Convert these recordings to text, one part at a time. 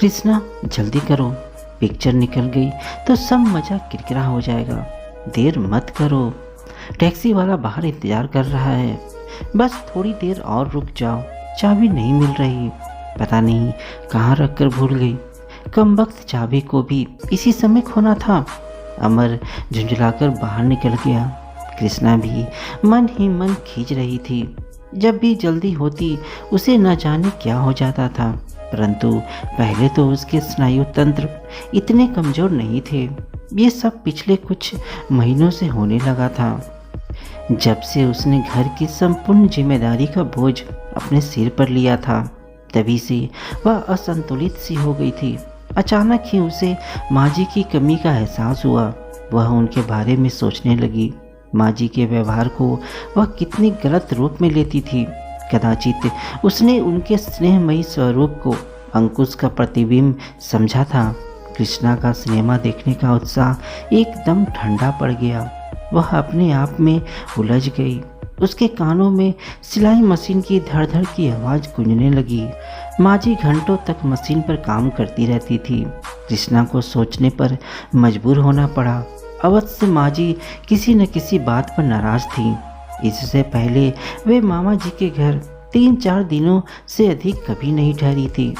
कृष्णा जल्दी करो, पिक्चर निकल गई तो सब मज़ा किरकिरा हो जाएगा। देर मत करो, टैक्सी वाला बाहर इंतज़ार कर रहा है। बस थोड़ी देर और रुक जाओ, चाबी नहीं मिल रही, पता नहीं कहाँ रख कर भूल गई। कम वक्त चाबी को भी इसी समय खोना था। अमर झुंझलाकर बाहर निकल गया। कृष्णा भी मन ही मन खींच रही थी। जब भी जल्दी होती उसे न जाने क्या हो जाता था, परंतु पहले तो उसके स्नायु तंत्र इतने कमज़ोर नहीं थे। ये सब पिछले कुछ महीनों से होने लगा था, जब से उसने घर की संपूर्ण जिम्मेदारी का बोझ अपने सिर पर लिया था। तभी से वह असंतुलित सी हो गई थी। अचानक ही उसे माँ जी की कमी का एहसास हुआ। वह उनके बारे में सोचने लगी। माँ जी के व्यवहार को वह कितनी गलत रूप में लेती थी। कदाचित उसने उनके स्नेहमयी स्वरूप को अंकुश का प्रतिबिंब समझा था। कृष्णा का सिनेमा देखने का उत्साह एकदम ठंडा पड़ गया। वह अपने आप में उलझ गई। उसके कानों में सिलाई मशीन की धड़-धड़ की आवाज़ गूंजने लगी। माँ जी घंटों तक मशीन पर काम करती रहती थी। कृष्णा को सोचने पर मजबूर होना पड़ा। अवश्य माँ जी किसी न किसी बात पर नाराज़ थी। इससे पहले वे मामा जी के घर 3-4 दिनों से अधिक कभी नहीं ठहरी थी,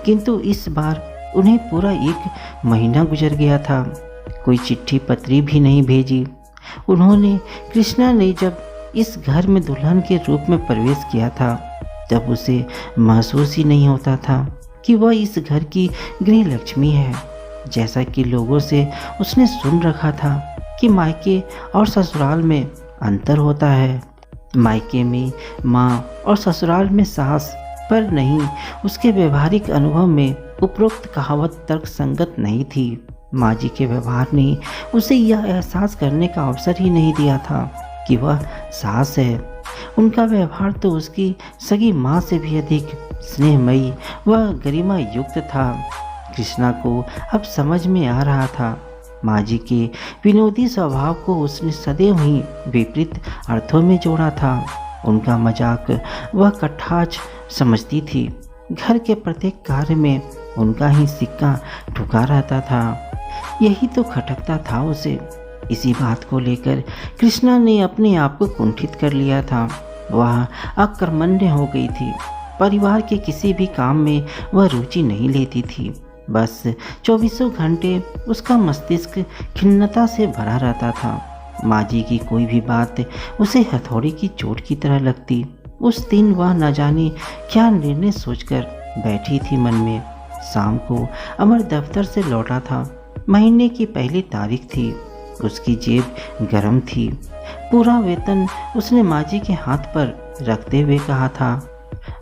किंतु इस बार उन्हें पूरा 1 महीना गुजर गया था। कोई चिट्ठी पत्री भी नहीं भेजी। कृष्णा ने जब इस घर में दुल्हन के रूप में प्रवेश किया था, तब उसे महसूस ही नहीं होता था कि वह इस घर की गृह लक्ष्मी है। जैसा कि लोगों से उसने सुन रखा था कि मायके और ससुराल में अंतर होता है। मायके में माँ और ससुराल में सास, पर नहीं, उसके व्यवहारिक अनुभव में उपरोक्त कहावत तर्कसंगत नहीं थी। माँ जी के व्यवहार ने उसे यह एहसास करने का अवसर ही नहीं दिया था कि वह सास है। उनका व्यवहार तो उसकी सगी माँ से भी अधिक स्नेहमयी व गरिमा युक्त था। कृष्णा को अब समझ में आ रहा था। माँ जी के विनोदी स्वभाव को उसने सदैव ही विपरीत अर्थों में जोड़ा था। उनका मजाक वह कटाक्ष समझती थी। घर के प्रत्येक कार्य में उनका ही सिक्का ठुका रहता था। यही तो खटकता था उसे। इसी बात को लेकर कृष्णा ने अपने आप को कुंठित कर लिया था। वह अकर्मण्य हो गई थी। परिवार के किसी भी काम में वह रुचि नहीं लेती थी। बस 24 घंटे उसका मस्तिष्क खिन्नता से भरा रहता था। माँ जी की कोई भी बात उसे हथौड़े की चोट की तरह लगती। उस दिन वह न जाने क्या निर्णय सोचकर बैठी थी मन में। शाम को अमर दफ्तर से लौटा था। महीने की पहली तारीख थी। उसकी जेब गर्म थी। पूरा वेतन उसने माँ जी के हाथ पर रखते हुए कहा था,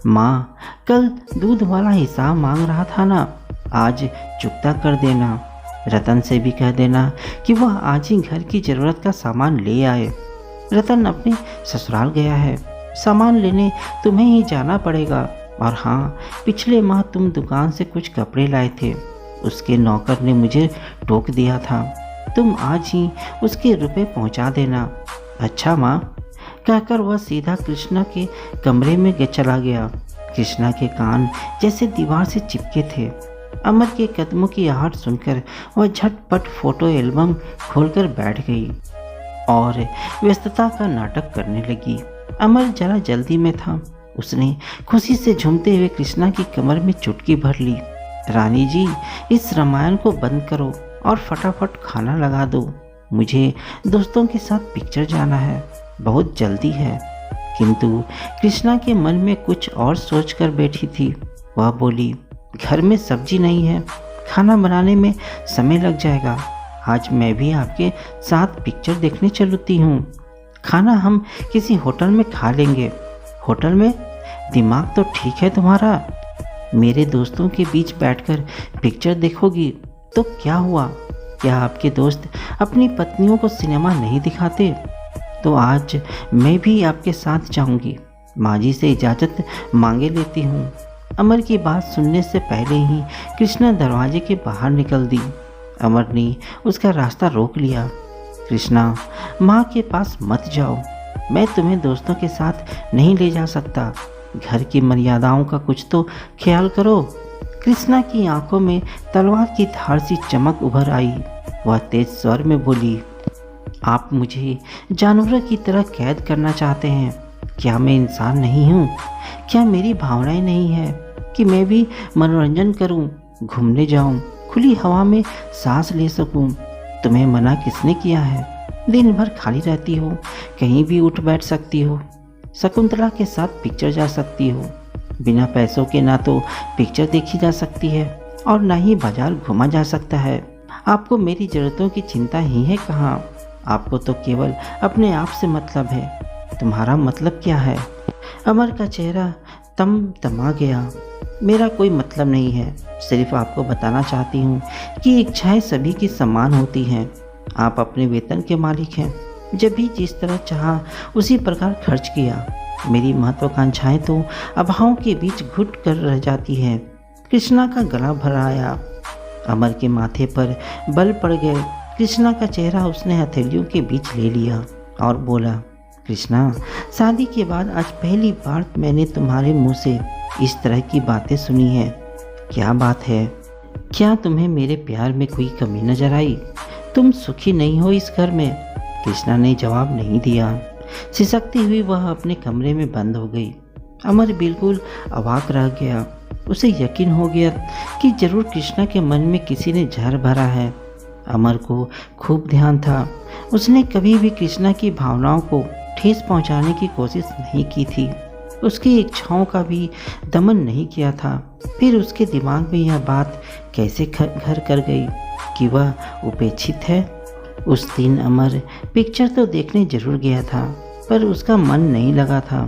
माँ, कल दूध वाला हिसाब मांग रहा था ना, आज चुकता कर देना। रतन से भी कह देना कि वह आज ही घर की ज़रूरत का सामान ले आए। रतन अपने ससुराल गया है, सामान लेने तुम्हें ही जाना पड़ेगा। और हाँ, पिछले माह तुम दुकान से कुछ कपड़े लाए थे, उसके नौकर ने मुझे टोक दिया था। तुम आज ही उसके रुपए पहुंचा देना। अच्छा माँ, कहकर वह सीधा कृष्णा के कमरे में चला गया। कृष्णा के कान जैसे दीवार से चिपके थे। अमर के कदमों की आहट सुनकर वह झटपट फोटो एल्बम खोलकर बैठ गई और व्यस्तता का नाटक करने लगी। अमर जरा जल्दी में था। उसने खुशी से झूमते हुए कृष्णा की कमर में चुटकी भर ली। रानी जी, इस रामायण को बंद करो और फटाफट खाना लगा दो। मुझे दोस्तों के साथ पिक्चर जाना है, बहुत जल्दी है। किंतु कृष्णा के मन में कुछ और सोच कर बैठी थी। वह बोली, घर में सब्जी नहीं है, खाना बनाने में समय लग जाएगा। आज मैं भी आपके साथ पिक्चर देखने चलती हूँ। खाना हम किसी होटल में खा लेंगे। होटल में? दिमाग तो ठीक है तुम्हारा। मेरे दोस्तों के बीच बैठकर पिक्चर देखोगी तो क्या हुआ? क्या आपके दोस्त अपनी पत्नियों को सिनेमा नहीं दिखाते? तो आज मैं भी आपके साथ जाऊंगी। माँ जी से इजाज़त मांगे लेती हूँ। अमर की बात सुनने से पहले ही कृष्णा दरवाजे के बाहर निकल दी। अमर ने उसका रास्ता रोक लिया। कृष्णा, माँ के पास मत जाओ, मैं तुम्हें दोस्तों के साथ नहीं ले जा सकता। घर की मर्यादाओं का कुछ तो ख्याल करो। कृष्णा की आंखों में तलवार की धार सी चमक उभर आई। वह तेज स्वर में बोली, आप मुझे जानवरों की तरह कैद करना चाहते हैं? क्या मैं इंसान नहीं हूँ? क्या मेरी भावनाएं नहीं है कि मैं भी मनोरंजन करूँ, घूमने जाऊँ, खुली हवा में सांस ले सकूँ? तुम्हें मना किसने किया है? दिन भर खाली रहती हो, कहीं भी उठ बैठ सकती हो, शकुंतला के साथ पिक्चर जा सकती हो। बिना पैसों के ना तो पिक्चर देखी जा सकती है और ना ही बाजार घूमा जा सकता है। आपको मेरी ज़रूरतों की चिंता ही है कहाँ? आपको तो केवल अपने आप से मतलब है। तुम्हारा मतलब क्या है? अमर का चेहरा तमा गया। मेरा कोई मतलब नहीं है, सिर्फ आपको बताना चाहती हूँ कि इच्छाएं सभी की समान होती हैं। आप अपने वेतन के मालिक हैं। जब भी जिस तरह चाहा उसी प्रकार खर्च किया। मेरी महत्वाकांक्षाएं तो अभावों के बीच घुट कर रह जाती हैं। कृष्णा का गला भर आया। अमर के माथे पर बल पड़ गए। कृष्णा का चेहरा उसने हथेलियों के बीच ले लिया और बोला, कृष्णा, शादी के बाद आज पहली बार मैंने तुम्हारे मुंह से इस तरह की बातें सुनी है। क्या बात है? क्या तुम्हें मेरे प्यार में कोई कमी नजर आई? तुम सुखी नहीं हो इस घर में? कृष्णा ने जवाब नहीं दिया। सिसकती हुई वह अपने कमरे में बंद हो गई। अमर बिल्कुल अवाक रह गया। उसे यकीन हो गया कि जरूर कृष्णा के मन में किसी ने जहर भरा है। अमर को खूब ध्यान था। उसने कभी भी कृष्णा की भावनाओं को ठेस पहुंचाने की कोशिश नहीं की थी। उसकी इच्छाओं का भी दमन नहीं किया था। फिर उसके दिमाग में यह बात कैसे घर कर गई कि वह उपेक्षित है। उस दिन अमर पिक्चर तो देखने जरूर गया था, पर उसका मन नहीं लगा था।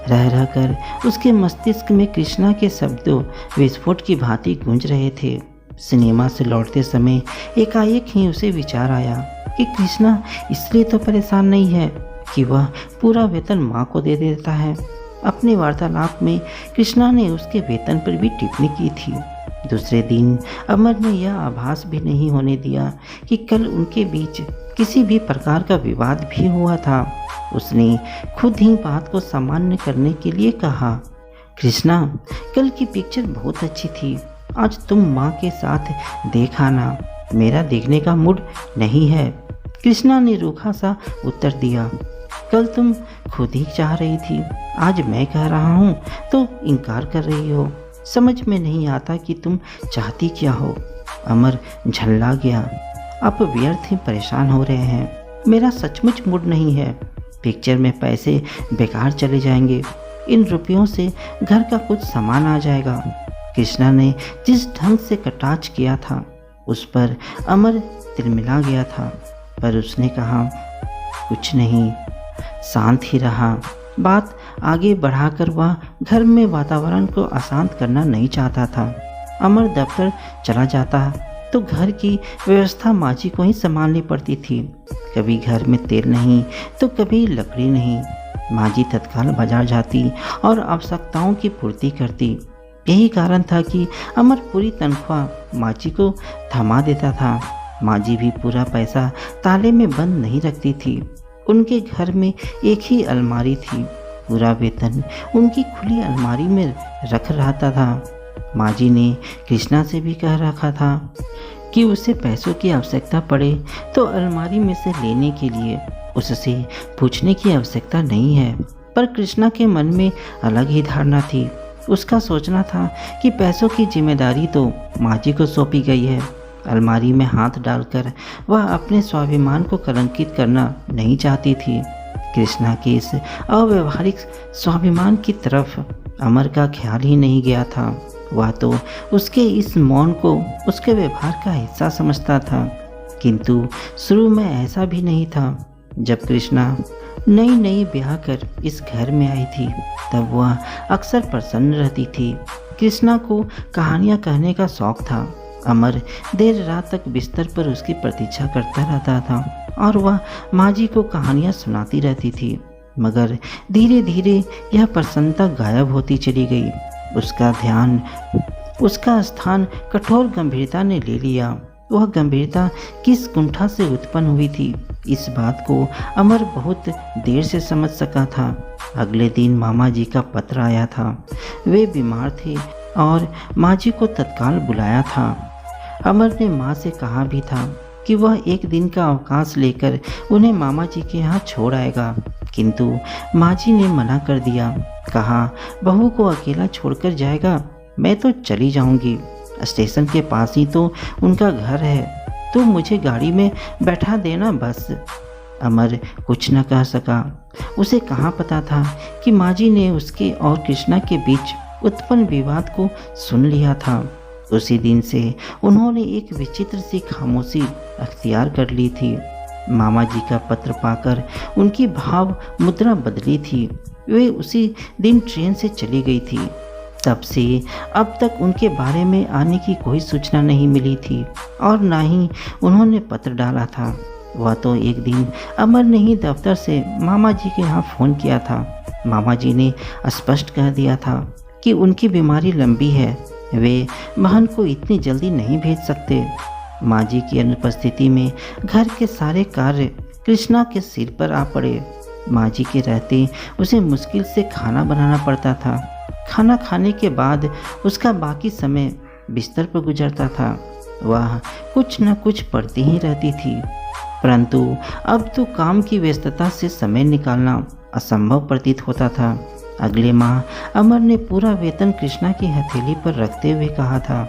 रह रह कर उसके मस्तिष्क में कृष्णा के शब्दों विस्फोट की भांति गूंज रहे थे। सिनेमा से लौटते समय एकाएक ही उसे विचार आया कि कृष्णा इसलिए तो परेशान नहीं है कि वह पूरा वेतन माँ को दे देता है। अपने वार्तालाप में कृष्णा ने उसके वेतन पर भी टिप्पणी की थी। दूसरे दिन अमर ने यह आभास भी नहीं होने दिया कि कल उनके बीच किसी भी प्रकार का विवाद भी हुआ था। उसने खुद ही बात को सामान्य करने के लिए कहा, कृष्णा, कल की पिक्चर बहुत अच्छी थी। आज तुम माँ के साथ देख आना। मेरा देखने का मूड नहीं है। कृष्णा ने रूखा सा उत्तर दिया। कल तुम खुद ही चाह रही थी, आज मैं कह रहा हूँ तो इनकार कर रही हो। समझ में नहीं आता कि तुम चाहती क्या हो। अमर झल्ला गया। आप व्यर्थ ही परेशान हो रहे हैं। मेरा सचमुच मूड नहीं है। पिक्चर में पैसे बेकार चले जाएंगे। इन रुपयों से घर का कुछ सामान आ जाएगा। कृष्णा ने जिस ढंग से कटाक्ष किया था उस पर अमर तिलमिला गया था, पर उसने कहा, कुछ नहीं, शांत ही रहा। बात आगे बढ़ाकर वह घर में वातावरण को अशांत करना नहीं चाहता था। अमर दफ्तर चला जाता तो घर की व्यवस्था माजी को ही संभालनी पड़ती थी। कभी घर में तेल नहीं तो कभी लकड़ी नहीं। माजी तत्काल बाजार जाती और आवश्यकताओं की पूर्ति करती। यही कारण था कि अमर पूरी तनख्वाह माजी को थमा देता था। माजी भी पूरा पैसा ताले में बंद नहीं रखती थी। उनके घर में एक ही अलमारी थी। पूरा वेतन उनकी खुली अलमारी में रख रहता था। माजी ने कृष्णा से भी कह रखा था कि उसे पैसों की आवश्यकता पड़े तो अलमारी में से लेने के लिए उससे पूछने की आवश्यकता नहीं है। पर कृष्णा के मन में अलग ही धारणा थी। उसका सोचना था कि पैसों की जिम्मेदारी तो माजी को सौंपी गई है। अलमारी में हाथ डालकर वह अपने स्वाभिमान को कलंकित करना नहीं चाहती थी। कृष्णा के इस अव्यवहारिक स्वाभिमान की तरफ अमर का ख्याल ही नहीं गया था। वह तो उसके इस मौन को उसके व्यवहार का हिस्सा समझता था। किंतु शुरू में ऐसा भी नहीं था। जब कृष्णा नई ब्याह कर इस घर में आई थी तब वह अक्सर प्रसन्न रहती थी। कृष्णा को कहानियाँ कहने का शौक था। अमर देर रात तक बिस्तर पर उसकी प्रतीक्षा करता रहता था और वह माजी को कहानियाँ सुनाती रहती थी। मगर धीरे धीरे यह प्रसन्नता गायब होती चली गई। उसका स्थान कठोर गंभीरता ने ले लिया। वह गंभीरता किस कुंठा से उत्पन्न हुई थी, इस बात को अमर बहुत देर से समझ सका था। अगले दिन मामा जी का पत्र आया था। वे बीमार थे और माँ जी को तत्काल बुलाया था। अमर ने माँ से कहा भी था कि वह एक दिन का अवकाश लेकर उन्हें मामा जी के यहाँ छोड़ आएगा, किंतु माँ जी ने मना कर दिया। कहा, बहू को अकेला छोड़कर जाएगा, मैं तो चली जाऊंगी। स्टेशन के पास ही तो उनका घर है, तो मुझे गाड़ी में बैठा देना बस। अमर कुछ न कह सका। उसे कहाँ पता था कि माँ जी ने उसके और कृष्णा के बीच उत्पन्न विवाद को सुन लिया था। उसी दिन से उन्होंने एक विचित्र सी खामोशी अख्तियार कर ली थी। मामा जी का पत्र पाकर उनकी भाव मुद्रा बदली थी। वे उसी दिन ट्रेन से चली गई थी। तब से अब तक उनके बारे में आने की कोई सूचना नहीं मिली थी और ना ही उन्होंने पत्र डाला था। वह तो एक दिन अमर ने ही दफ्तर से मामा जी के यहाँ फ़ोन किया था। मामा जी ने स्पष्ट कह दिया था कि उनकी बीमारी लंबी है, वे बहन को इतनी जल्दी नहीं भेज सकते। माँ जी की अनुपस्थिति में घर के सारे कार्य कृष्णा के सिर पर आ पड़े। माँ जी के रहते उसे मुश्किल से खाना बनाना पड़ता था। खाना खाने के बाद उसका बाकी समय बिस्तर पर गुजरता था। वह कुछ न कुछ पढ़ती ही रहती थी, परंतु अब तो काम की व्यस्तता से समय निकालना असंभव प्रतीत होता था। अगले माह अमर ने पूरा वेतन कृष्णा की हथेली पर रखते हुए कहा था,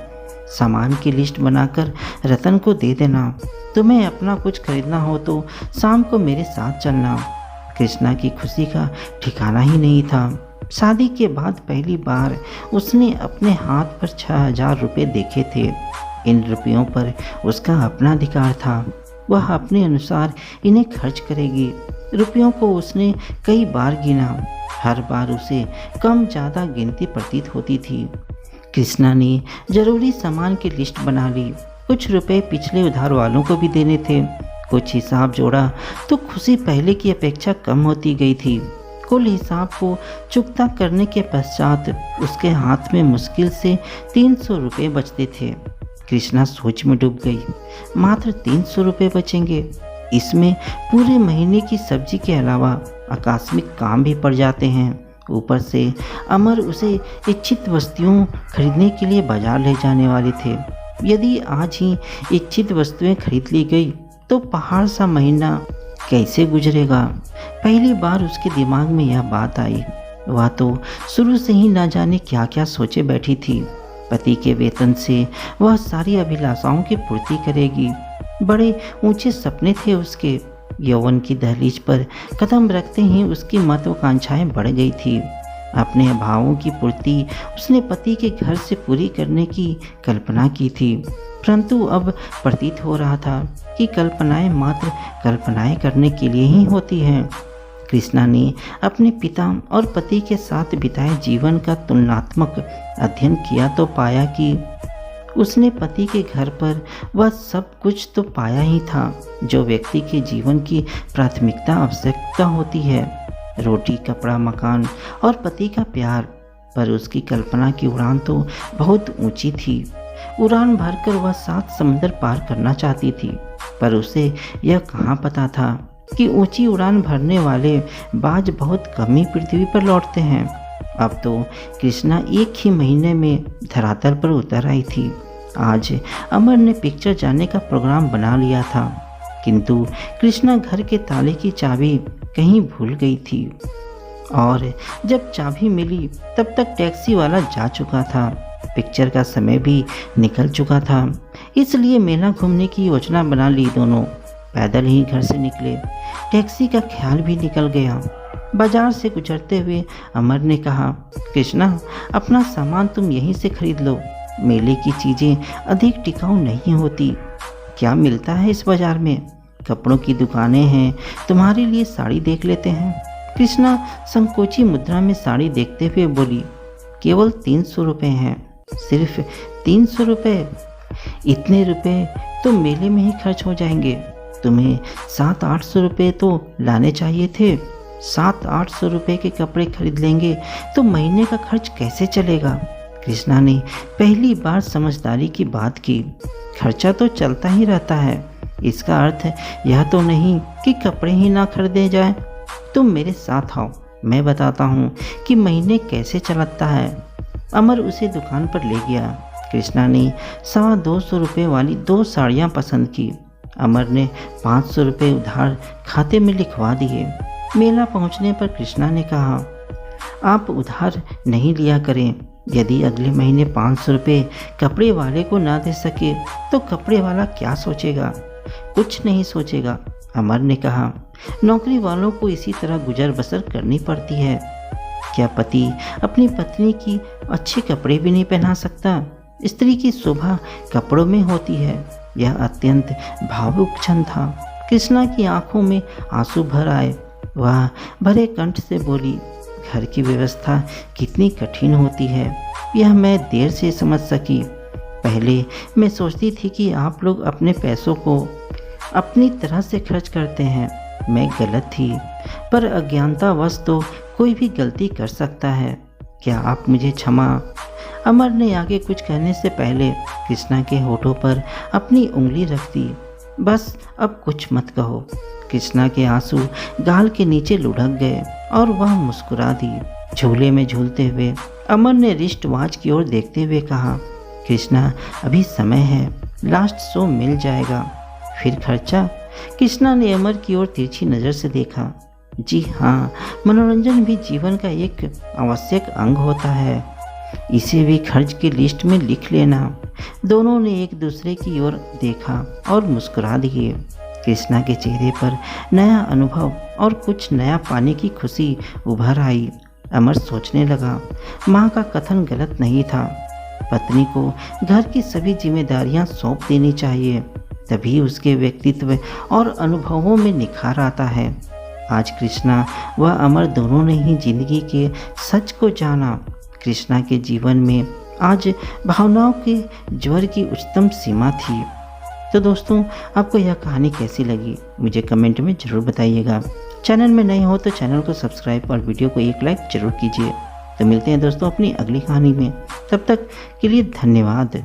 सामान की लिस्ट बनाकर रतन को दे देना। तुम्हें अपना कुछ खरीदना हो तो शाम को मेरे साथ चलना। कृष्णा की खुशी का ठिकाना ही नहीं था। शादी के बाद पहली बार उसने अपने हाथ पर 6,000 रुपये देखे थे। इन रुपयों पर उसका अपना अधिकार था। वह अपने अनुसार इन्हें खर्च करेगी। रुपयों को उसने कई बार गिना। हर बार उसे कम ज़्यादा गिनती प्रतीत होती थी। कृष्णा ने जरूरी सामान की लिस्ट बना ली। कुछ रुपए पिछले उधार वालों को भी देने थे। कुछ हिसाब जोड़ा तो खुशी पहले की अपेक्षा कम होती गई थी। कुल हिसाब को चुकता करने के पश्चात उसके हाथ में मुश्किल से 300 रुपये बचते थे। कृष्णा सोच में डूब गई। मात्र 300 रुपये बचेंगे, इसमें पूरे महीने की सब्जी के अलावा आकस्मिक काम भी पड़ जाते हैं। ऊपर से अमर उसे इच्छित वस्तुओं खरीदने के लिए बाजार ले जाने वाले थे। यदि आज ही इच्छित वस्तुएं खरीद ली गई तो पहाड़ सा महीना कैसे गुजरेगा। पहली बार उसके दिमाग में यह बात आई। वह तो शुरू से ही ना जाने क्या क्या सोचे बैठी थी। पति के वेतन से वह सारी अभिलाषाओं की पूर्ति करेगी। बड़े ऊंचे सपने थे उसके। यौवन की दहलीज पर कदम रखते ही उसकी महत्वाकांक्षाएं बढ़ गई थी। अपने अभावों की पूर्ति उसने पति के घर से पूरी करने की कल्पना की थी, परंतु अब प्रतीत हो रहा था कि कल्पनाएं मात्र कल्पनाएं करने के लिए ही होती हैं। कृष्णा ने अपने पिता और पति के साथ बिताए जीवन का तुलनात्मक अध्ययन किया तो पाया कि उसने पति के घर पर वह सब कुछ तो पाया ही था जो व्यक्ति के जीवन की प्राथमिकता आवश्यकता होती है, रोटी, कपड़ा, मकान और पति का प्यार। पर उसकी कल्पना की उड़ान तो बहुत ऊंची थी। उड़ान भरकर वह 7 समुंदर पार करना चाहती थी, पर उसे यह कहाँ पता था कि ऊंची उड़ान भरने वाले बाज बहुत कम ही पृथ्वी पर लौटते हैं। अब तो कृष्णा एक ही महीने में धरातल पर उतर आई थी। आज अमर ने पिक्चर जाने का प्रोग्राम बना लिया था, किंतु कृष्णा घर के ताले की चाबी कहीं भूल गई थी और जब चाबी मिली तब तक टैक्सी वाला जा चुका था। पिक्चर का समय भी निकल चुका था, इसलिए मेला घूमने की योजना बना ली। दोनों पैदल ही घर से निकले। टैक्सी का ख्याल भी निकल गया। बाजार से गुजरते हुए अमर ने कहा, कृष्णा, अपना सामान तुम यहीं से खरीद लो। मेले की चीज़ें अधिक टिकाऊ नहीं होती। क्या मिलता है इस बाजार में? कपड़ों की दुकानें हैं, तुम्हारे लिए साड़ी देख लेते हैं। कृष्णा संकोची मुद्रा में साड़ी देखते हुए बोली, केवल 300 रुपये हैं। सिर्फ 300 रुपये? इतने रुपए तो मेले में ही खर्च हो जाएंगे। तुम्हें 700-800 रुपये तो लाने चाहिए थे। 700-800 रुपये के कपड़े खरीद लेंगे तो महीने का खर्च कैसे चलेगा? कृष्णा ने पहली बार समझदारी की बात की। खर्चा तो चलता ही रहता है, इसका अर्थ यह तो नहीं कि कपड़े ही ना खरीदे जाए। तुम मेरे साथ आओ, मैं बताता हूँ कि महीने कैसे चलता है। अमर उसे दुकान पर ले गया। कृष्णा ने 250 रुपये वाली 2 साड़ियाँ पसंद की। अमर ने 500 रुपये उधार खाते में लिखवा दिए। मेला पहुंचने पर कृष्णा ने कहा, आप उधार नहीं लिया करें। यदि अगले महीने 500 रुपये कपड़े वाले को ना दे सके तो कपड़े वाला क्या सोचेगा? कुछ नहीं सोचेगा, अमर ने कहा। नौकरी वालों को इसी तरह गुजर बसर करनी पड़ती है। क्या पति अपनी पत्नी की अच्छे कपड़े भी नहीं पहना सकता? स्त्री की शोभा कपड़ों में होती है। यह अत्यंत भावुक क्षण था। कृष्णा की आंखों में आंसू भर आए। वह भरे कंठ से बोली, घर की व्यवस्था कितनी कठिन होती है, यह मैं देर से समझ सकी। पहले मैं सोचती थी कि आप लोग अपने पैसों को अपनी तरह से खर्च करते हैं। मैं गलत थी, पर अज्ञानतावश तो कोई भी गलती कर सकता है। क्या आप मुझे क्षमा? अमर ने आगे कुछ कहने से पहले कृष्णा के होठों पर अपनी उंगली रख दी। बस अब कुछ मत कहो। कृष्णा के आंसू गाल के नीचे लुढ़क गए और वह मुस्कुरा दी। झूले में झूलते हुए अमर ने रिस्ट वॉच की ओर देखते हुए कहा, कृष्णा अभी समय है, लास्ट शो मिल जाएगा, फिर खर्चा। कृष्णा ने अमर की ओर तिरछी नज़र से देखा। जी हाँ, मनोरंजन भी जीवन का एक आवश्यक अंग होता है, इसे भी खर्च की लिस्ट में लिख लेना। दोनों ने एक दूसरे की ओर देखा और मुस्कुरा दिए। कृष्णा के चेहरे पर नया अनुभव और कुछ नया पाने की खुशी उभर आई। अमर सोचने लगा, माँ का कथन गलत नहीं था। पत्नी को घर की सभी जिम्मेदारियाँ सौंप देनी चाहिए, तभी उसके व्यक्तित्व और अनुभवों में निखार आता है। आज कृष्णा व अमर दोनों ने ही जिंदगी के सच को जाना। कृष्णा के जीवन में आज भावनाओं के ज्वर की उच्चतम सीमा थी। तो दोस्तों, आपको यह कहानी कैसी लगी मुझे कमेंट में ज़रूर बताइएगा। चैनल में नए हो तो चैनल को सब्सक्राइब और वीडियो को एक लाइक ज़रूर कीजिए। तो मिलते हैं दोस्तों अपनी अगली कहानी में, तब तक के लिए धन्यवाद।